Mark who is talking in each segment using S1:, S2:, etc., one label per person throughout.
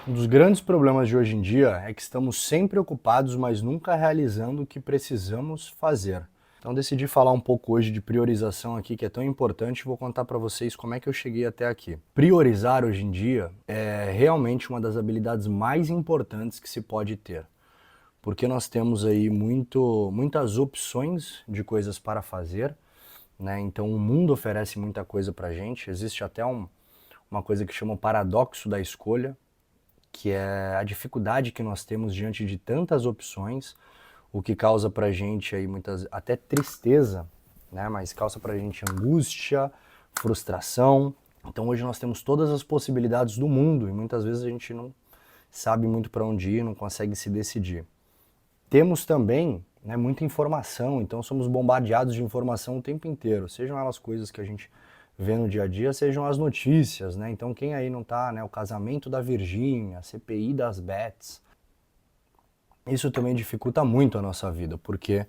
S1: Um dos grandes problemas de hoje em dia é que estamos sempre ocupados, mas nunca realizando o que precisamos fazer. Então decidi falar um pouco hoje de priorização aqui, que é tão importante, e vou contar para vocês como é que eu cheguei até aqui. Priorizar hoje em dia é realmente uma das habilidades mais importantes que se pode ter, porque nós temos aí muitas opções de coisas para fazer, né? Então o mundo oferece muita coisa para gente. Existe até uma coisa que chama o paradoxo da escolha, que é a dificuldade que nós temos diante de tantas opções, o que causa pra gente aí muitas até tristeza, né? Mas causa pra gente angústia, frustração. Então hoje nós temos todas as possibilidades do mundo e muitas vezes a gente não sabe muito para onde ir, não consegue se decidir. Temos também, né, muita informação, então somos bombardeados de informação o tempo inteiro, sejam elas coisas que a gente vê no dia a dia, sejam as notícias, né? Então quem aí não tá, né, o casamento da Virgínia, a CPI das Bets, isso também dificulta muito a nossa vida, porque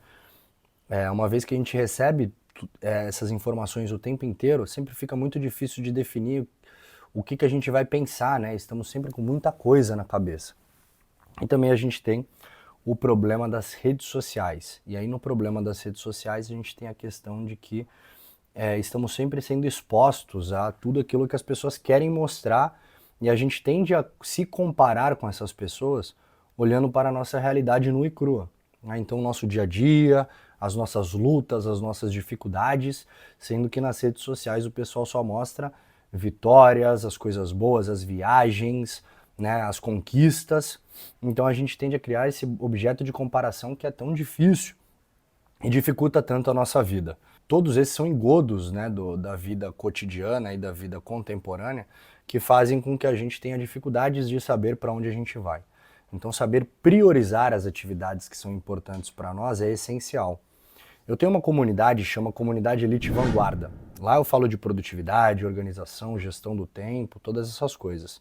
S1: uma vez que a gente recebe essas informações o tempo inteiro, sempre fica muito difícil de definir o que a gente vai pensar, né? Estamos sempre com muita coisa na cabeça. E também a gente tem o problema das redes sociais. E aí no problema das redes sociais a gente tem a questão de que estamos sempre sendo expostos a tudo aquilo que as pessoas querem mostrar e a gente tende a se comparar com essas pessoas olhando para a nossa realidade nua e crua, né? Então o nosso dia a dia, as nossas lutas, as nossas dificuldades, sendo que nas redes sociais o pessoal só mostra vitórias, as coisas boas, as viagens, né, as conquistas. Então a gente tende a criar esse objeto de comparação que é tão difícil e dificulta tanto a nossa vida. Todos esses são engodos, né, da vida cotidiana e da vida contemporânea que fazem com que a gente tenha dificuldades de saber para onde a gente vai. Então saber priorizar as atividades que são importantes para nós é essencial. Eu tenho uma comunidade, chama Comunidade Elite Vanguarda. Lá eu falo de produtividade, organização, gestão do tempo, todas essas coisas.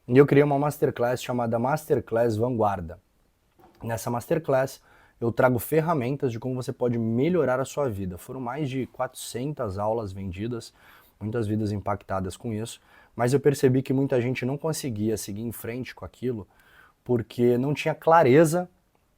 S1: E eu criei uma masterclass chamada Masterclass Vanguarda. Nessa masterclass eu trago ferramentas de como você pode melhorar a sua vida. Foram mais de 400 aulas vendidas, muitas vidas impactadas com isso, mas eu percebi que muita gente não conseguia seguir em frente com aquilo porque não tinha clareza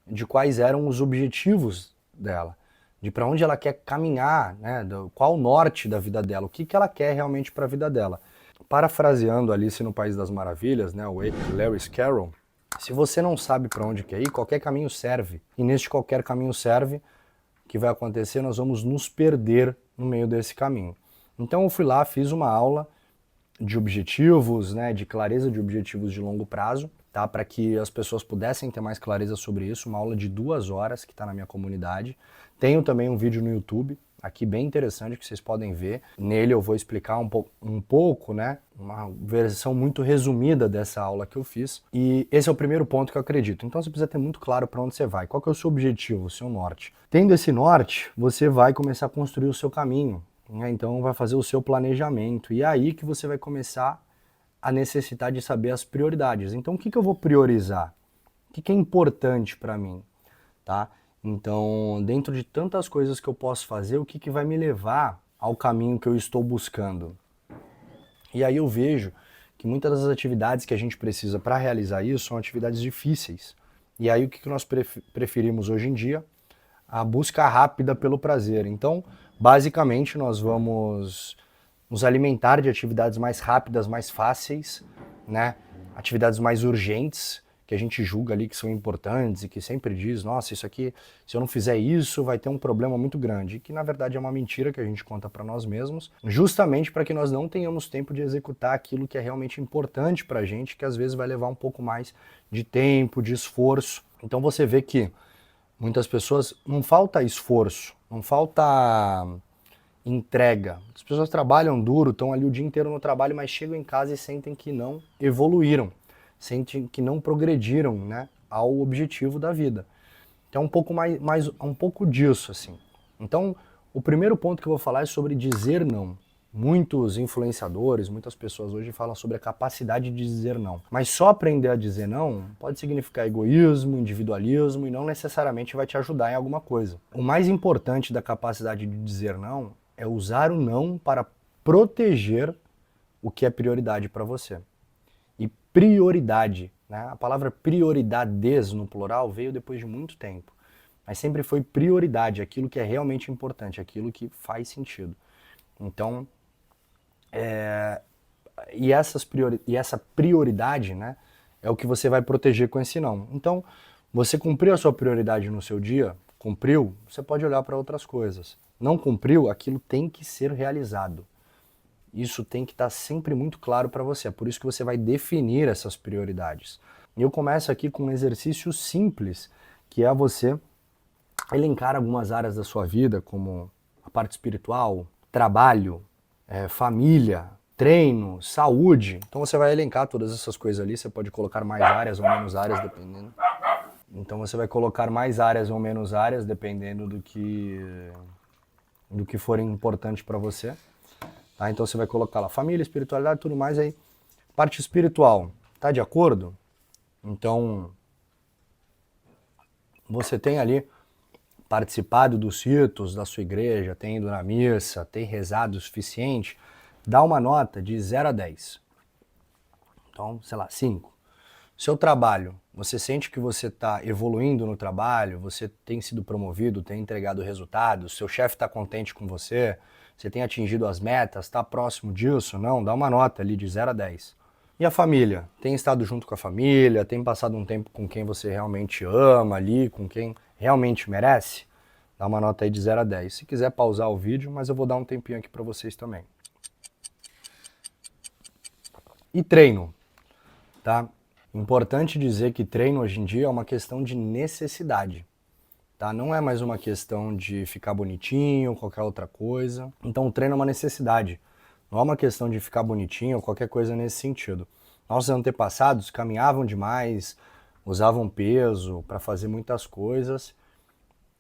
S1: de quais eram os objetivos dela, de para onde ela quer caminhar, né, qual o norte da vida dela, o que ela quer realmente para a vida dela. Parafraseando Alice no País das Maravilhas, né, o Lewis Carroll, se você não sabe para onde quer ir, qualquer caminho serve. E neste qualquer caminho serve, o que vai acontecer? Nós vamos nos perder no meio desse caminho. Então eu fui lá, fiz uma aula de objetivos, né, de clareza de objetivos de longo prazo, tá, para que as pessoas pudessem ter mais clareza sobre isso, uma aula de 2 horas que está na minha comunidade. Tenho também um vídeo no YouTube, aqui bem interessante, que vocês podem ver. Nele eu vou explicar um pouco, né, uma versão muito resumida dessa aula que eu fiz. E esse é o primeiro ponto que eu acredito. Então você precisa ter muito claro para onde você vai, qual que é o seu objetivo, o seu norte. Tendo esse norte, você vai começar a construir o seu caminho, né? Então vai fazer o seu planejamento. E é aí que você vai começar a necessitar de saber as prioridades. Então o que eu vou priorizar? O que é importante para mim, tá? Então, dentro de tantas coisas que eu posso fazer, o que vai me levar ao caminho que eu estou buscando? E aí eu vejo que muitas das atividades que a gente precisa para realizar isso são atividades difíceis. E aí o que nós preferimos hoje em dia? A busca rápida pelo prazer. Então, basicamente, nós vamos nos alimentar de atividades mais rápidas, mais fáceis, né? Atividades mais urgentes, que a gente julga ali que são importantes e que sempre diz, nossa, isso aqui, se eu não fizer isso, vai ter um problema muito grande. E que na verdade é uma mentira que a gente conta para nós mesmos, justamente para que nós não tenhamos tempo de executar aquilo que é realmente importante para a gente, que às vezes vai levar um pouco mais de tempo, de esforço. Então você vê que muitas pessoas, não falta esforço, não falta entrega. As pessoas trabalham duro, estão ali o dia inteiro no trabalho, mas chegam em casa e sentem que não evoluíram, sentem que não progrediram, né, ao objetivo da vida. Então um pouco mais um pouco disso assim. Então, o primeiro ponto que eu vou falar é sobre dizer não. Muitos influenciadores, muitas pessoas hoje falam sobre a capacidade de dizer não. Mas só aprender a dizer não pode significar egoísmo, individualismo e não necessariamente vai te ajudar em alguma coisa. O mais importante da capacidade de dizer não é usar o não para proteger o que é prioridade para você. E prioridade, né? A palavra prioridades no plural veio depois de muito tempo, mas sempre foi prioridade, aquilo que é realmente importante, aquilo que faz sentido. Então, essa prioridade, né, é o que você vai proteger com esse não. Então, você cumpriu a sua prioridade no seu dia, cumpriu, você pode olhar para outras coisas. Não cumpriu, aquilo tem que ser realizado. Isso tem que estar sempre muito claro para você. É por isso que você vai definir essas prioridades. E eu começo aqui com um exercício simples, que é você elencar algumas áreas da sua vida, como a parte espiritual, trabalho, família, treino, saúde. Então você vai elencar todas essas coisas ali. Você pode colocar mais áreas ou menos áreas, dependendo. Então você vai colocar mais áreas ou menos áreas, dependendo do que forem importante para você. Tá? Então você vai colocar lá família, espiritualidade, tudo mais aí. Parte espiritual, tá de acordo? Então você tem ali participado dos ritos da sua igreja, tem ido na missa, tem rezado o suficiente, dá uma nota de 0 a 10. Então, sei lá, 5. Seu trabalho, você sente que você está evoluindo no trabalho, você tem sido promovido, tem entregado resultados, seu chefe está contente com você, você tem atingido as metas, está próximo disso? Não, dá uma nota ali de 0 a 10. E a família? Tem estado junto com a família, tem passado um tempo com quem você realmente ama ali, com quem realmente merece? Dá uma nota aí de 0 a 10. Se quiser pausar o vídeo, mas eu vou dar um tempinho aqui para vocês também. E treino, tá? Importante dizer que treino hoje em dia é uma questão de necessidade, tá? Não é mais uma questão de ficar bonitinho, qualquer outra coisa. Então o treino é uma necessidade, não é uma questão de ficar bonitinho ou qualquer coisa nesse sentido. Nossos antepassados caminhavam demais, usavam peso para fazer muitas coisas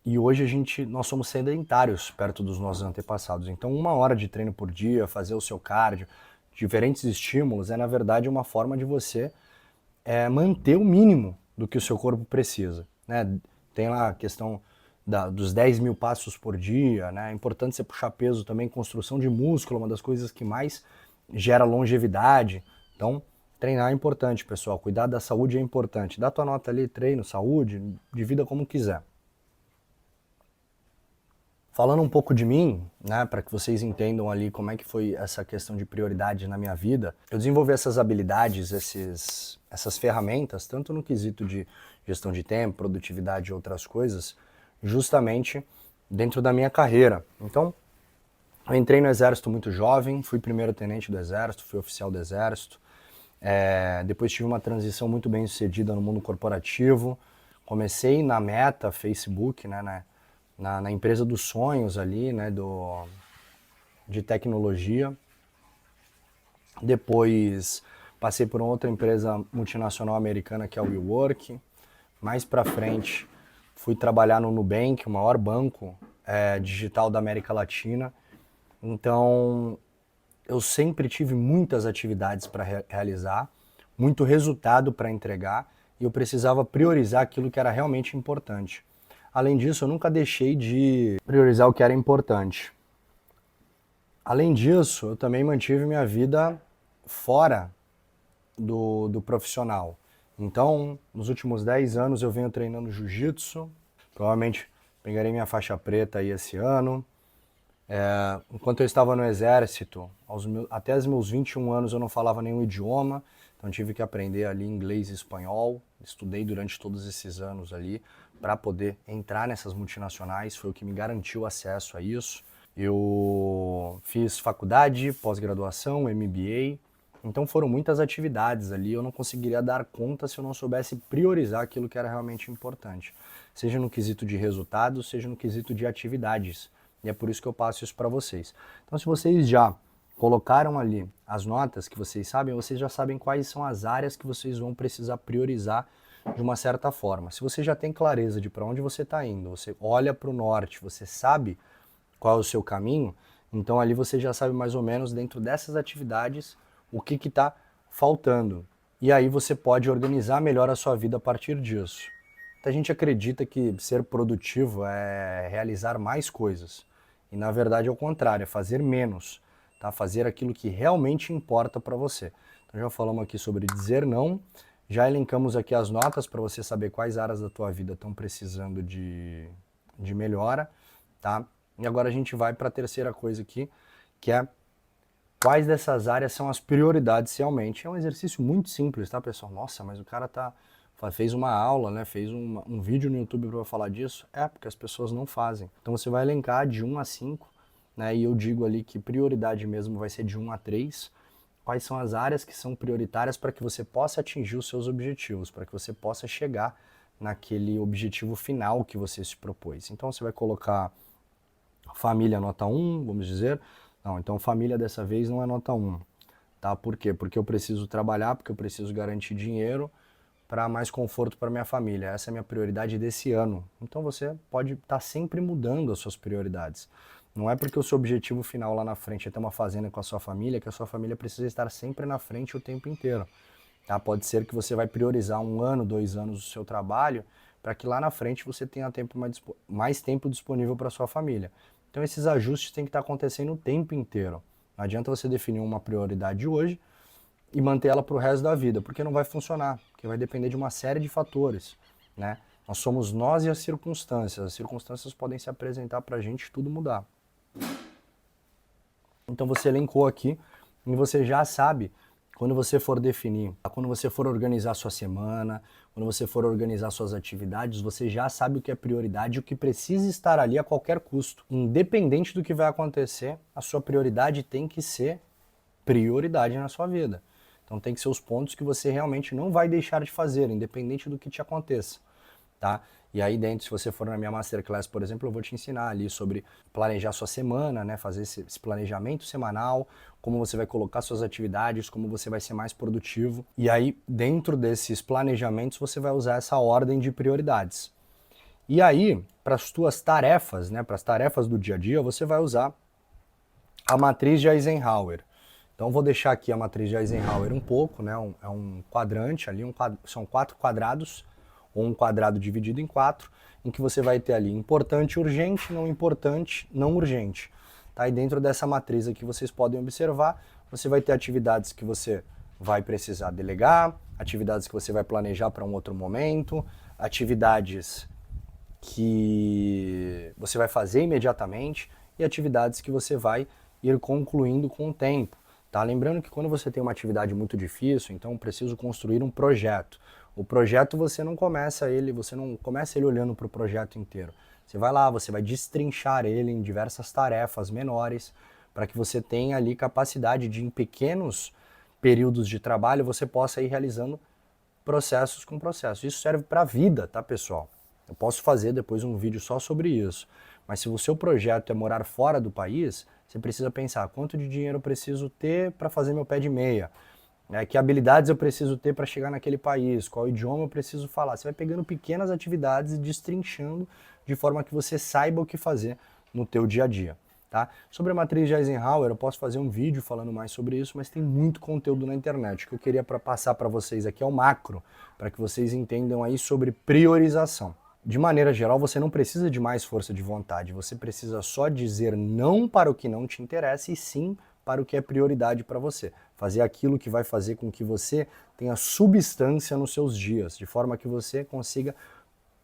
S1: e hoje nós somos sedentários perto dos nossos antepassados. Então 1 hora de treino por dia, fazer o seu cardio, diferentes estímulos, é na verdade uma forma de você manter o mínimo do que o seu corpo precisa, né? Tem lá a questão dos 10 mil passos por dia, né? É importante você puxar peso também, construção de músculo, uma das coisas que mais gera longevidade. Então, treinar é importante, pessoal. Cuidar da saúde é importante. Dá tua nota ali, treino, saúde, divida como quiser. Falando um pouco de mim, né, para que vocês entendam ali como é que foi essa questão de prioridade na minha vida, eu desenvolvi essas habilidades, essas ferramentas, tanto no quesito de gestão de tempo, produtividade e outras coisas, justamente dentro da minha carreira. Então, eu entrei no Exército muito jovem, fui primeiro-tenente do Exército, fui oficial do Exército, depois tive uma transição muito bem sucedida no mundo corporativo, comecei na Meta, Facebook, né, na empresa dos sonhos ali, né, de tecnologia. Depois passei por uma outra empresa multinacional americana que é a WeWork. Mais para frente fui trabalhar no Nubank, o maior banco digital da América Latina. Então eu sempre tive muitas atividades para realizar, muito resultado para entregar e eu precisava priorizar aquilo que era realmente importante. Além disso, eu nunca deixei de priorizar o que era importante. Além disso, eu também mantive minha vida fora do profissional. Então, nos últimos 10 anos eu venho treinando jiu-jitsu, provavelmente pegarei minha faixa preta aí esse ano. Enquanto eu estava no exército, até os meus 21 anos eu não falava nenhum idioma, então tive que aprender ali inglês e espanhol, estudei durante todos esses anos ali para poder entrar nessas multinacionais, foi o que me garantiu acesso a isso. Eu fiz faculdade, pós-graduação, MBA, então foram muitas atividades ali, eu não conseguiria dar conta se eu não soubesse priorizar aquilo que era realmente importante, seja no quesito de resultados, seja no quesito de atividades, e é por isso que eu passo isso para vocês. Então se vocês já colocaram ali as notas que vocês já sabem quais são as áreas que vocês vão precisar priorizar de uma certa forma. Se você já tem clareza de para onde você está indo, você olha para o norte, você sabe qual é o seu caminho, então ali você já sabe mais ou menos dentro dessas atividades o que está faltando. E aí você pode organizar melhor a sua vida a partir disso. A gente acredita que ser produtivo é realizar mais coisas. E na verdade é o contrário, é fazer menos, tá? Fazer aquilo que realmente importa para você. Então já falamos aqui sobre dizer não, já elencamos aqui as notas para você saber quais áreas da tua vida estão precisando de melhora, tá? E agora a gente vai para a terceira coisa aqui, que é quais dessas áreas são as prioridades realmente. É um exercício muito simples, tá, pessoal? Nossa, mas o cara fez uma aula, né? Fez um vídeo no YouTube para falar disso. É, porque as pessoas não fazem. Então você vai elencar de 1 a 5, né? E eu digo ali que prioridade mesmo vai ser de 1 a 3. Quais são as áreas que são prioritárias para que você possa atingir os seus objetivos, para que você possa chegar naquele objetivo final que você se propôs. Então você vai colocar família nota 1, vamos dizer. Não, então família dessa vez não é nota 1. Tá? Por quê? Porque eu preciso trabalhar, porque eu preciso garantir dinheiro para mais conforto para minha família. Essa é a minha prioridade desse ano. Então você pode estar sempre mudando as suas prioridades. Não é porque o seu objetivo final lá na frente é ter uma fazenda com a sua família que a sua família precisa estar sempre na frente o tempo inteiro. Tá? Pode ser que você vai priorizar 1 ano, 2 anos do seu trabalho para que lá na frente você tenha mais tempo disponível para sua família. Então esses ajustes têm que estar acontecendo o tempo inteiro. Não adianta você definir uma prioridade hoje e manter ela para o resto da vida, porque não vai funcionar, porque vai depender de uma série de fatores, né? Nós somos nós e as circunstâncias podem se apresentar para a gente e tudo mudar. Então você elencou aqui e você já sabe, quando você for definir, quando você for organizar sua semana, quando você for organizar suas atividades, você já sabe o que é prioridade e o que precisa estar ali a qualquer custo. Independente do que vai acontecer, a sua prioridade tem que ser prioridade na sua vida. Então tem que ser os pontos que você realmente não vai deixar de fazer, independente do que te aconteça, tá? E aí dentro, se você for na minha Masterclass, por exemplo, eu vou te ensinar ali sobre planejar sua semana, né? Fazer esse planejamento semanal, como você vai colocar suas atividades, como você vai ser mais produtivo. E aí, dentro desses planejamentos, você vai usar essa ordem de prioridades. E aí, para as tuas tarefas, né? Para as tarefas do dia a dia, você vai usar a matriz de Eisenhower. Então vou deixar aqui a matriz de Eisenhower um pouco, né? É um quadrante ali, são 4 quadrados, ou um quadrado dividido em 4, em que você vai ter ali importante, urgente, não urgente. Tá? E dentro dessa matriz aqui vocês podem observar, você vai ter atividades que você vai precisar delegar, atividades que você vai planejar para um outro momento, atividades que você vai fazer imediatamente e atividades que você vai ir concluindo com o tempo. Tá? Lembrando que quando você tem uma atividade muito difícil, então preciso construir um projeto. O projeto você não começa ele olhando para o projeto inteiro. Você vai lá, você vai destrinchar ele em diversas tarefas menores, para que você tenha ali capacidade de, em pequenos períodos de trabalho, você possa ir realizando processos com processos. Isso serve para a vida, tá, pessoal? Eu posso fazer depois um vídeo só sobre isso. Mas se o seu projeto é morar fora do país, você precisa pensar quanto de dinheiro eu preciso ter para fazer meu pé de meia. Que habilidades eu preciso ter para chegar naquele país, qual idioma eu preciso falar. Você vai pegando pequenas atividades e destrinchando de forma que você saiba o que fazer no teu dia a dia. Tá? Sobre a matriz de Eisenhower, eu posso fazer um vídeo falando mais sobre isso, mas tem muito conteúdo na internet. O que eu queria passar para vocês aqui é o macro, para que vocês entendam aí sobre priorização. De maneira geral, você não precisa de mais força de vontade, você precisa só dizer não para o que não te interessa e sim para o que é prioridade para você. Fazer aquilo que vai fazer com que você tenha substância nos seus dias, de forma que você consiga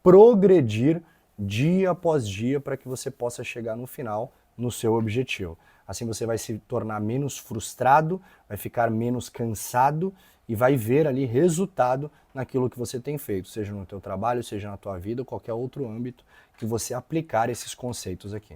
S1: progredir dia após dia para que você possa chegar no final no seu objetivo. Assim você vai se tornar menos frustrado, vai ficar menos cansado e vai ver ali resultado naquilo que você tem feito, seja no teu trabalho, seja na tua vida, ou qualquer outro âmbito que você aplicar esses conceitos aqui.